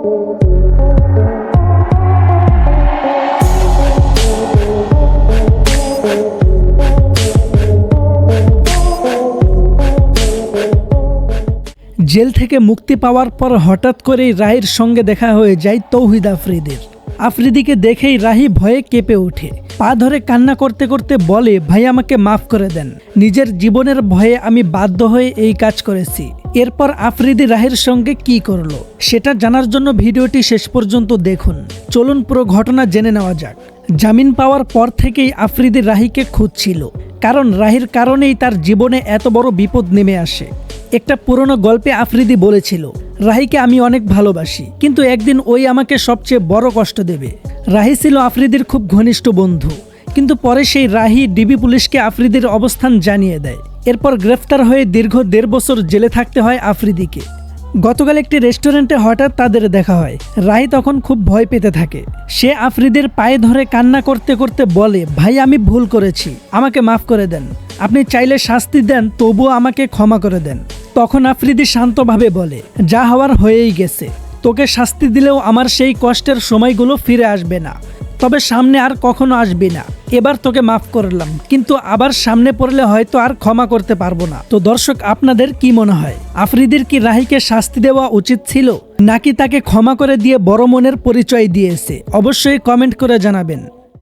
Jail থেকে মুক্তি পাওয়ার পর হঠাৎ করেই রাহির সঙ্গে দেখা হয়ে যায় তৌহিদ আফ্রিদির। আফ্রিদিকে দেখেই রাহি ভয়ে কেঁপে ওঠে, পা ধরে কান্না করতে করতে বলে, ভাই আমাকে মাফ করে দেন, নিজের জীবনের ভয়ে আমি বাধ্য হয়ে এই কাজ করেছি। এরপর আফ্রিদি রাহির সঙ্গে কি করলো সেটা জানার জন্য ভিডিওটি শেষ পর্যন্ত দেখুন। চলুন পুরো ঘটনা জেনে নেওয়া যাক। জামিন পাওয়ার পর থেকেই আফ্রিদি রাহিকে খুঁজছিল, কারণ রাহির কারণেই তার জীবনে এত বড় বিপদ নেমে আসে। একটা পুরনো গল্পে আফ্রিদি বলেছিল, রাহিকে আমি অনেক ভালোবাসি, কিন্তু একদিন ওই আমাকে সবচেয়ে বড় কষ্ট দেবে। রাহি ছিল আফ্রিদির খুব ঘনিষ্ঠ বন্ধু, কিন্তু পরে সেই রাহি ডিবি পুলিশকে আফ্রিদির অবস্থান জানিয়ে দেয়। এরপর গ্রেফতার হয়ে দীর্ঘ 1.5 বছর জেলে থাকতে হয় আফ্রিদিকে। গতকাল একটি রেস্টুরেন্টে হঠাৎ তাদের দেখা হয়। রাহি তখন খুব ভয় পেতে থাকে। সে আফ্রিদির পায়ে ধরে কান্না করতে করতে বলে, ভাই আমি ভুল করেছি, আমাকে মাফ করে দেন, আপনি চাইলে শাস্তি দেন, তবুও আমাকে ক্ষমা করে দেন। তখন আফ্রিদি শান্তভাবে বলে, যা হওয়ার হয়েই গেছে, তোকে শাস্তি দিলেও আমার সেই কষ্টের সময়গুলো ফিরে আসবে না, তবে সামনে আর কখনো আসবি না। এবার তোকে মাফ করলাম, কিন্তু আবার সামনে পড়লে হয়তো আর ক্ষমা করতে পারবো না। তো দর্শক, আপনাদের কি মনে হয়, আফ্রিদির কি রাহিকে শাস্তি দেওয়া উচিত ছিল, নাকি তাকে ক্ষমা করে দিয়ে বড় মনের পরিচয় দিয়েছে? অবশ্যই কমেন্ট করে জানাবেন।